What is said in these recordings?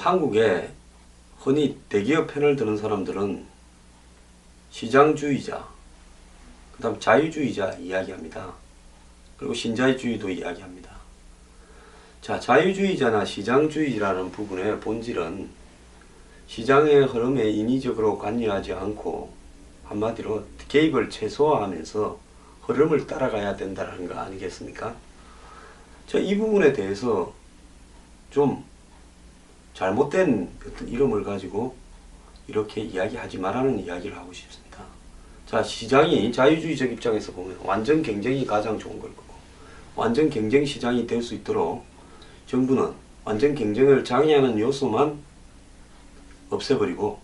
한국에 흔히 대기업 편을 드는 사람들은 시장주의자, 그 다음 자유주의자 이야기합니다. 그리고 신자유주의도 이야기합니다. 자, 자유주의자나 시장주의라는 부분의 본질은 시장의 흐름에 인위적으로 관여하지 않고 한마디로 개입을 최소화하면서 흐름을 따라가야 된다는 거 아니겠습니까? 이 부분에 대해서 좀 잘못된 어떤 이름을 가지고 이렇게 이야기하지 말라는 이야기를 하고 싶습니다. 자, 시장이 자유주의적 입장에서 보면 완전 경쟁이 가장 좋은 걸 거고, 완전 경쟁 시장이 될 수 있도록 정부는 완전 경쟁을 장애하는 요소만 없애버리고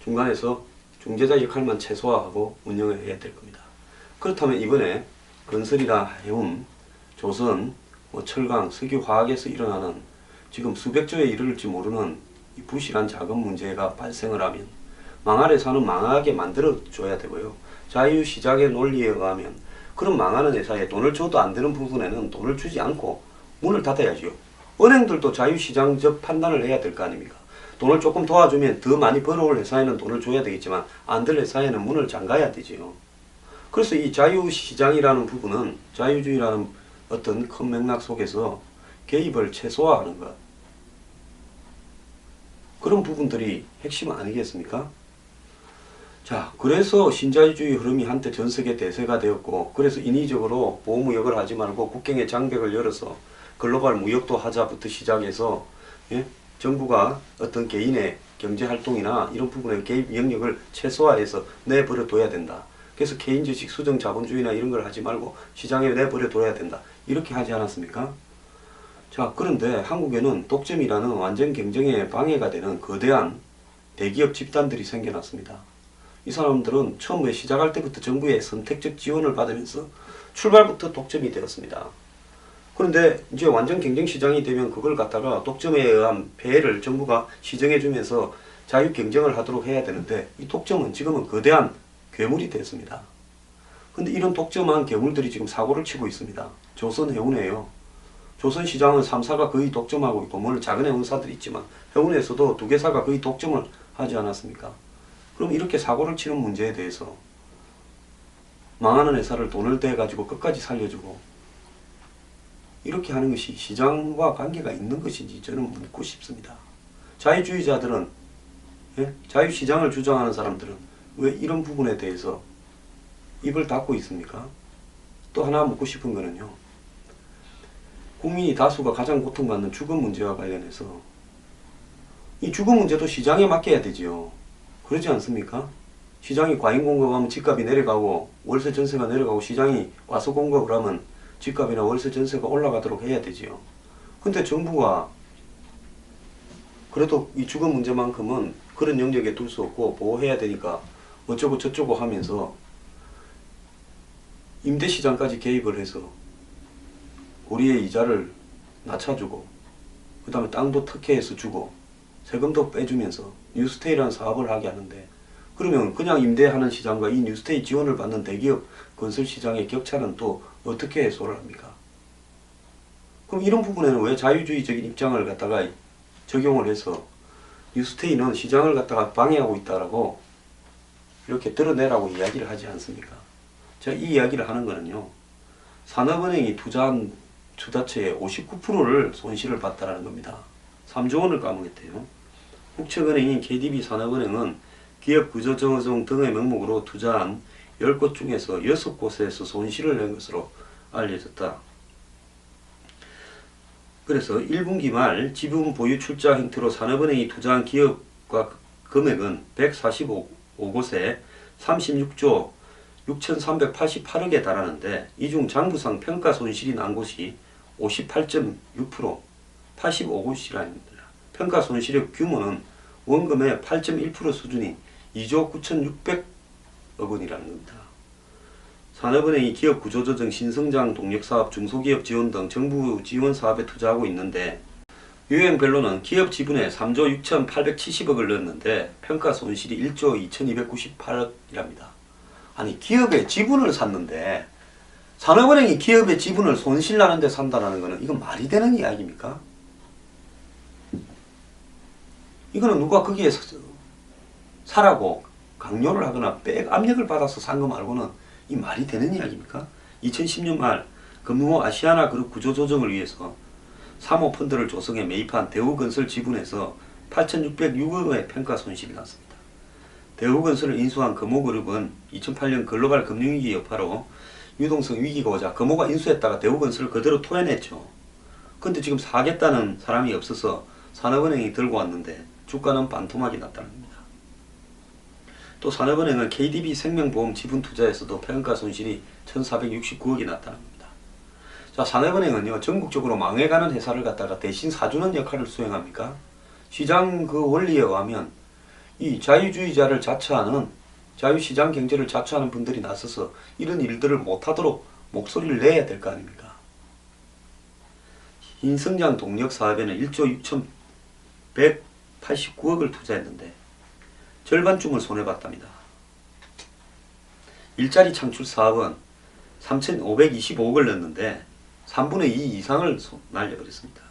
중간에서 중재자 역할만 최소화하고 운영을 해야 될 겁니다. 그렇다면 이번에 건설이나 해운, 조선, 철강, 석유, 화학에서 일어나는 지금 수백 조에 이르를지 모르는 이 부실한 자금 문제가 발생을 하면 망할 회사는 망하게 만들어줘야 되고요. 자유시장의 논리에 의하면 그런 망하는 회사에 돈을 줘도 안 되는 부분에는 돈을 주지 않고 문을 닫아야죠. 은행들도 자유시장적 판단을 해야 될 거 아닙니까? 돈을 조금 도와주면 더 많이 벌어올 회사에는 돈을 줘야 되겠지만 안 될 회사에는 문을 잠가야 되지요. 그래서 이 자유시장이라는 부분은 자유주의라는 어떤 큰 맥락 속에서 개입을 최소화하는 것, 그런 부분들이 핵심 아니겠습니까? 자, 그래서 신자유주의 흐름이 한때 전 세계 대세가 되었고, 그래서 인위적으로 보호무역을 하지 말고 국경의 장벽을 열어서 글로벌 무역도 하자부터 시작해서 정부가 어떤 개인의 경제활동이나 이런 부분에 개입 영역을 최소화해서 내버려 둬야 된다. 그래서 개인주식 수정 자본주의나 이런 걸 하지 말고 시장에 내버려 둬야 된다. 이렇게 하지 않았습니까? 자, 그런데 한국에는 독점이라는 완전 경쟁에 방해가 되는 거대한 대기업 집단들이 생겨났습니다. 이 사람들은 처음에 시작할 때부터 정부의 선택적 지원을 받으면서 출발부터 독점이 되었습니다. 그런데 이제 완전 경쟁 시장이 되면 그걸 갖다가 독점에 의한 폐해를 정부가 시정해 주면서 자유 경쟁을 하도록 해야 되는데, 이 독점은 지금은 거대한 괴물이 됐습니다. 근데 이런 독점한 괴물들이 지금 사고를 치고 있습니다. 조선해운이에요. 조선시장은 3사가 거의 독점하고 있고, 물론 작은 해운사들이 있지만 해운에서도 두 개사가 거의 독점을 하지 않았습니까? 그럼 이렇게 사고를 치는 문제에 대해서 망하는 회사를 돈을 대가지고 끝까지 살려주고 이렇게 하는 것이 시장과 관계가 있는 것인지 저는 묻고 싶습니다. 자유주의자들은, 자유시장을 주장하는 사람들은 왜 이런 부분에 대해서 입을 닫고 있습니까? 또 하나 묻고 싶은 거는요, 국민이 다수가 가장 고통받는 주거 문제와 관련해서 이 주거 문제도 시장에 맡겨야 되지요. 그러지 않습니까? 시장이 과잉 공급하면 집값이 내려가고 월세 전세가 내려가고, 시장이 과소 공급을 하면 집값이나 월세 전세가 올라가도록 해야 되지요. 근데 정부가 그래도 이 주거 문제만큼은 그런 영역에 둘 수 없고 보호해야 되니까 어쩌고 저쩌고 하면서 임대시장까지 개입을 해서 우리의 이자를 낮춰주고, 그 다음에 땅도 특혜해서 주고 세금도 빼주면서 뉴스테이라는 사업을 하게 하는데, 그러면 그냥 임대하는 시장과 이 뉴스테이 지원을 받는 대기업 건설 시장의 격차는 또 어떻게 해소를 합니까? 그럼 이런 부분에는 왜 자유주의적인 입장을 갖다가 적용을 해서 뉴스테이는 시장을 갖다가 방해하고 있다라고 이렇게 드러내라고 이야기를 하지 않습니까? 제가 이 이야기를 하는 거는요, 산업은행이 투자한 투자처의 59%를 손실을 봤다라는 겁니다. 3조 원을 까먹었대요. 국책은행인 KDB 산업은행은 기업 구조조정 등의 명목으로 투자한 10곳 중에서 6곳에서 손실을 낸 것으로 알려졌다. 그래서 1분기 말 지분 보유 출자 형태로 산업은행이 투자한 기업과 금액은 145곳에 36조 6,388억에 달하는데, 이 중 장부상 평가 손실이 난 곳이 58.6%, 85곳이랍니다. 평가 손실의 규모는 원금의 8.1% 수준인 2조 9,600억 원이라는 겁니다. 산업은행이 기업 구조조정, 신성장 동력사업, 중소기업 지원 등 정부 지원 사업에 투자하고 있는데, 유형별로는 기업 지분에 3조 6,870억을 넣었는데 평가 손실이 1조 2,298억이랍니다. 아니, 기업의 지분을 샀는데 산업은행이 기업의 지분을 손실 나는데 산다는 것은 이건 말이 되는 이야기입니까? 이거는 누가 거기에 사라고 강요를 하거나 압력을 받아서 산 거 말고는 이 말이 되는 이야기입니까? 2010년 말 금융호 아시아나 그룹 구조조정을 위해서 사모펀드를 조성해 매입한 대우건설 지분에서 8,606억 원의 평가 손실이 났습니다. 대우건설을 인수한 금호그룹은 2008년 글로벌 금융위기 여파로 유동성 위기가 오자 금호가 인수했다가 대우건설을 그대로 토해냈죠. 근데 지금 사겠다는 사람이 없어서 산업은행이 들고 왔는데 주가는 반토막이 났다는 겁니다. 또 산업은행은 KDB 생명보험 지분 투자에서도 평가 손실이 1,469억이 났다는 겁니다. 자, 산업은행은요, 전국적으로 망해가는 회사를 갖다가 대신 사주는 역할을 수행합니까? 시장 그 원리에 의하면 이 자유주의자를 자처하는 자유시장 경제를 자처하는 분들이 나서서 이런 일들을 못하도록 목소리를 내야 될 거 아닙니까? 흰성장 동력 사업에는 1조 6,189억을 투자했는데 절반쯤을 손해봤답니다. 일자리 창출 사업은 3,525억을 넣었는데 3분의 2 이상을 날려버렸습니다.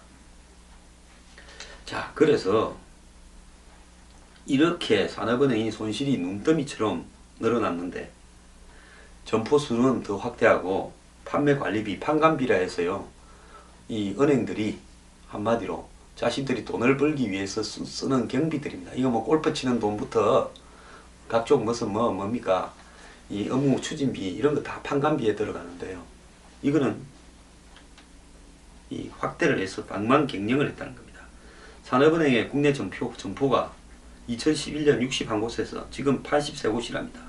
자, 그래서 이렇게 산업은행이 손실이 눈더미처럼 늘어났는데 점포수는 더 확대하고 판매관리비, 판관비라 해서요, 이 은행들이 한마디로 자신들이 돈을 벌기 위해서 쓰는 경비들입니다. 이거 뭐 골프 치는 돈부터 각종 뭡니까? 이 업무 추진비 이런 거 다 판관비에 들어가는데요. 이거는 이 확대를 해서 방만 경영을 했다는 겁니다. 산업은행의 국내 점포가 2011년 61곳에서 지금 83곳이랍니다.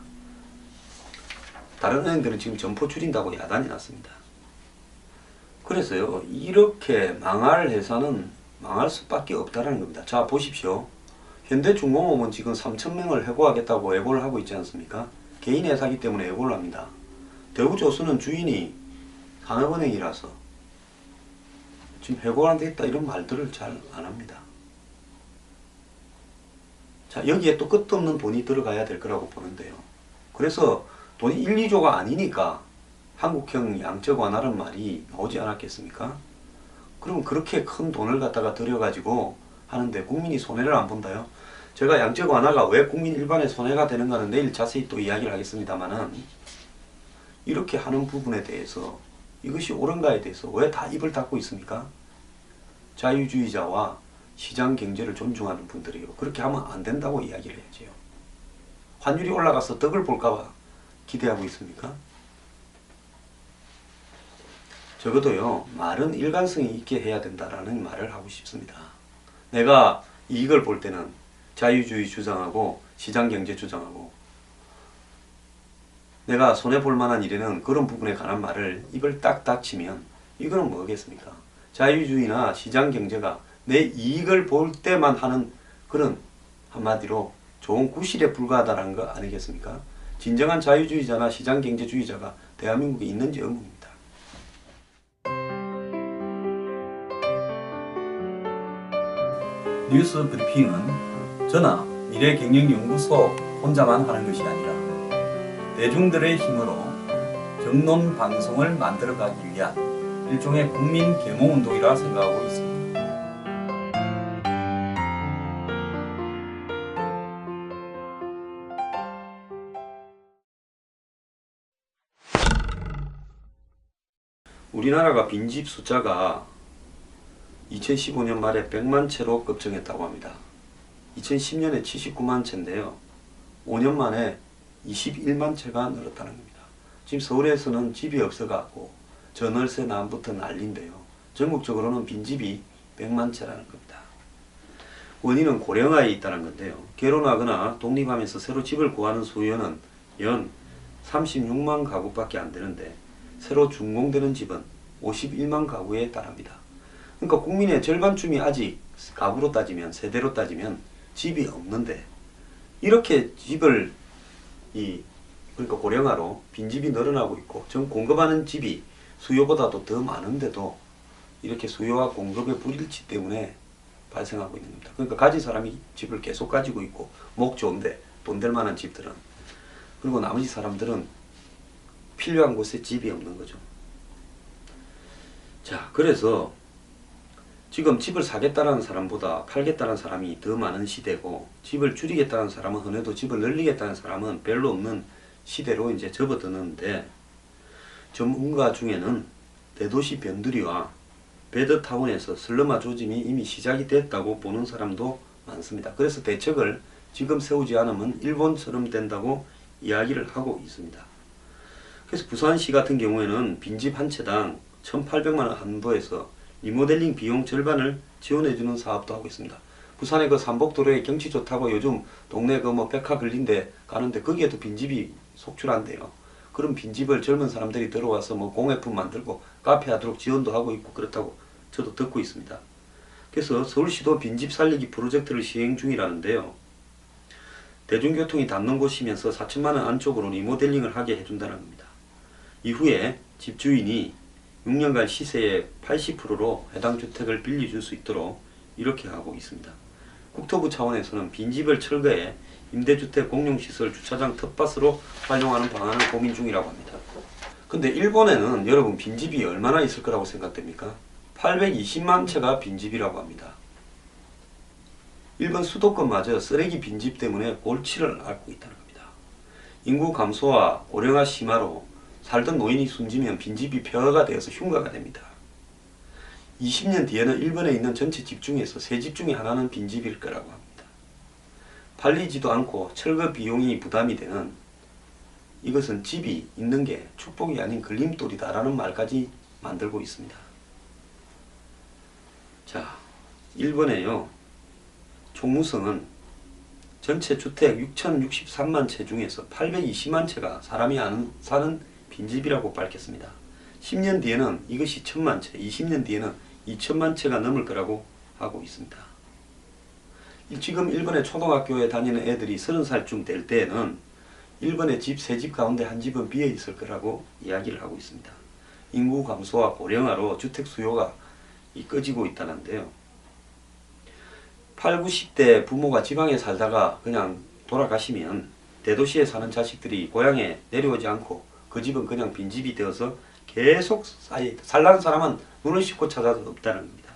다른 은행들은 지금 점포 줄인다고 야단이 났습니다. 그래서요, 이렇게 망할 회사는 망할 수밖에 없다는 겁니다. 자, 보십시오. 현대중공업은 지금 3,000명을 해고하겠다고 예고를 하고 있지 않습니까? 개인 회사이기 때문에 예고를 합니다. 대우조선은 주인이 산업은행이라서 지금 해고를 안 되겠다 이런 말들을 잘 안 합니다. 자, 여기에 또 끝없는 돈이 들어가야 될 거라고 보는데요. 그래서 돈이 1, 2조가 아니니까 한국형 양적 완화라는 말이 나오지 않았겠습니까? 그럼 그렇게 큰 돈을 갖다가 들여가지고 하는데 국민이 손해를 안 본다요? 제가 양적 완화가 왜 국민 일반의 손해가 되는가는 내일 자세히 또 이야기를 하겠습니다만은, 이렇게 하는 부분에 대해서 이것이 옳은가에 대해서 왜 다 입을 닫고 있습니까? 자유주의자와 시장 경제를 존중하는 분들이요, 그렇게 하면 안 된다고 이야기를 해야죠. 환율이 올라가서 덕을 볼까봐 기대하고 있습니까? 적어도요, 말은 일관성이 있게 해야 된다라는 말을 하고 싶습니다. 내가 이익을 볼 때는 자유주의 주장하고 시장경제 주장하고, 내가 손해볼 만한 일에는 그런 부분에 관한 말을 입을 딱 닥치면 이거는 뭐겠습니까? 자유주의나 시장경제가 내 이익을 볼 때만 하는 그런, 한마디로 좋은 구실에 불과하다는 거 아니겠습니까? 진정한 자유주의자나 시장경제주의자가 대한민국에 있는지 의문입니다. 뉴스 브리핑은 저나 미래경영연구소 혼자만 하는 것이 아니라 대중들의 힘으로 정론 방송을 만들어가기 위한 일종의 국민 계몽운동이라 생각하고 있습니다. 우리나라가 빈집 숫자가 2015년 말에 100만 채로 급증했다고 합니다. 2010년에 79만 채인데요. 5년 만에 21만 채가 늘었다는 겁니다. 지금 서울에서는 집이 없어갖고 전월세 난부터 난리인데요. 전국적으로는 빈집이 100만 채라는 겁니다. 원인은 고령화에 있다는 건데요. 결혼하거나 독립하면서 새로 집을 구하는 수요는 연 36만 가구밖에 안 되는데 새로 준공되는 집은 51만 가구에 달합니다. 그러니까 국민의 절반쯤이 아직 가구로 따지면, 세대로 따지면 집이 없는데, 이렇게 집을 그러니까 고령화로 빈집이 늘어나고 있고 전 공급하는 집이 수요보다도 더 많은데도 이렇게 수요와 공급의 불일치 때문에 발생하고 있는 겁니다. 그러니까 가진 사람이 집을 계속 가지고 있고 목 좋은데 돈 될 만한 집들은, 그리고 나머지 사람들은 필요한 곳에 집이 없는 거죠. 자, 그래서 지금 집을 사겠다는 사람보다 팔겠다는 사람이 더 많은 시대고, 집을 줄이겠다는 사람은 흔해도 집을 늘리겠다는 사람은 별로 없는 시대로 이제 접어드는데, 전문가 중에는 대도시 변두리와 베드타운에서 슬럼화 조짐이 이미 시작이 됐다고 보는 사람도 많습니다. 그래서 대책을 지금 세우지 않으면 일본처럼 된다고 이야기를 하고 있습니다. 그래서 부산시 같은 경우에는 빈집 한 채당 1,800만원 한도에서 리모델링 비용 절반을 지원해주는 사업도 하고 있습니다. 부산의 그 삼복도로에 경치 좋다고 요즘 동네 그 뭐 백화 근린데 가는데 거기에도 빈집이 속출한대요. 그런 빈집을 젊은 사람들이 들어와서 뭐 공예품 만들고 카페 하도록 지원도 하고 있고 그렇다고 저도 듣고 있습니다. 그래서 서울시도 빈집 살리기 프로젝트를 시행 중이라는데요. 대중교통이 닿는 곳이면서 4천만원 안쪽으로 리모델링을 하게 해준다는 겁니다. 이후에 집주인이 6년간 시세의 80%로 해당 주택을 빌려줄 수 있도록 이렇게 하고 있습니다. 국토부 차원에서는 빈집을 철거해 임대주택 공용시설 주차장 텃밭으로 활용하는 방안을 고민 중이라고 합니다. 근데 일본에는 여러분 빈집이 얼마나 있을 거라고 생각됩니까? 820만 채가 빈집이라고 합니다. 일본 수도권마저 쓰레기 빈집 때문에 골치를 앓고 있다는 겁니다. 인구 감소와 고령화 심화로 살던 노인이 숨지면 빈집이 폐허가 되어서 흉가가 됩니다. 20년 뒤에는 일본에 있는 전체 집 중에서 3집 중에 하나는 빈집일 거라고 합니다. 팔리지도 않고 철거 비용이 부담이 되는, 이것은 집이 있는 게 축복이 아닌 걸림돌이다라는 말까지 만들고 있습니다. 자, 일본에요. 총무성은 전체 주택 6,063만 채 중에서 820만 채가 사람이 사는 빈집이라고 밝혔습니다. 10년 뒤에는 이것이 1,000만 채, 20년 뒤에는 2,000만 채가 넘을 거라고 하고 있습니다. 지금 일본의 초등학교에 다니는 애들이 30살쯤 될 때에는 일본의 집 3집 가운데 한 집은 비어 있을 거라고 이야기를 하고 있습니다. 인구 감소와 고령화로 주택 수요가 꺼지고 있다는데요. 8, 90대 부모가 지방에 살다가 그냥 돌아가시면 대도시에 사는 자식들이 고향에 내려오지 않고 그 집은 그냥 빈집이 되어서 계속 살라는 사람은 눈을 씻고 찾아도 없다는 겁니다.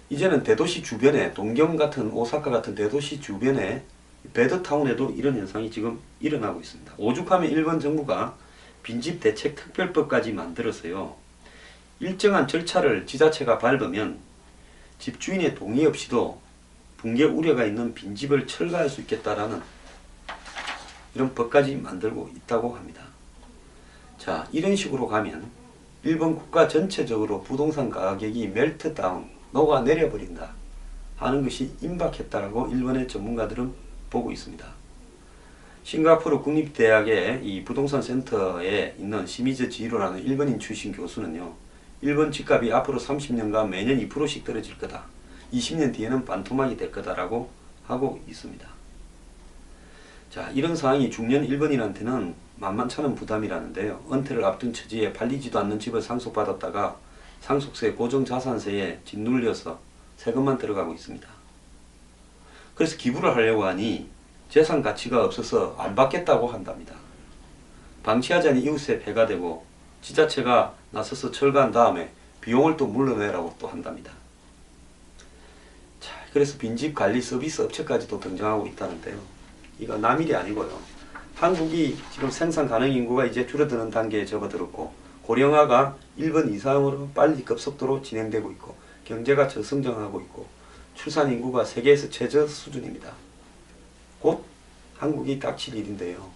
이제는 대도시 주변에 동경 같은 오사카 같은 대도시 주변에 베드타운에도 이런 현상이 지금 일어나고 있습니다. 오죽하면 일본 정부가 빈집 대책 특별법까지 만들어서요. 일정한 절차를 지자체가 밟으면 집주인의 동의 없이도 붕괴 우려가 있는 빈집을 철거할 수 있겠다라는 이런 법까지 만들고 있다고 합니다. 자, 이런 식으로 가면 일본 국가 전체적으로 부동산 가격이 멜트다운, 녹아내려 버린다 하는 것이 임박했다라고 일본의 전문가들은 보고 있습니다. 싱가포르 국립대학의 이 부동산 센터에 있는 시미즈 지히로라는 일본인 출신 교수는요. 일본 집값이 앞으로 30년간 매년 2%씩 떨어질 거다. 20년 뒤에는 반토막이 될 거다라고 하고 있습니다. 자, 이런 상황이 중년 일본인한테는 만만찮은 부담이라는데요. 은퇴를 앞둔 처지에 팔리지도 않는 집을 상속받았다가 상속세, 고정자산세에 짓눌려서 세금만 들어가고 있습니다. 그래서 기부를 하려고 하니 재산 가치가 없어서 안 받겠다고 한답니다. 방치하자니 이웃에 폐가 되고 지자체가 나서서 철거한 다음에 비용을 또 물러내라고 또 한답니다. 자, 그래서 빈집 관리 서비스 업체까지도 등장하고 있다는데요. 이거 남일이 아니고요. 한국이 지금 생산 가능 인구가 이제 줄어드는 단계에 접어들었고 고령화가 일본 이상으로 빨리 급속도로 진행되고 있고 경제가 저성장하고 있고 출산 인구가 세계에서 최저 수준입니다. 곧 한국이 닥칠 일인데요.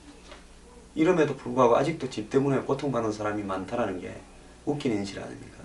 이름에도 불구하고 아직도 집 때문에 고통받는 사람이 많다는 게 웃긴 현실 아닙니까?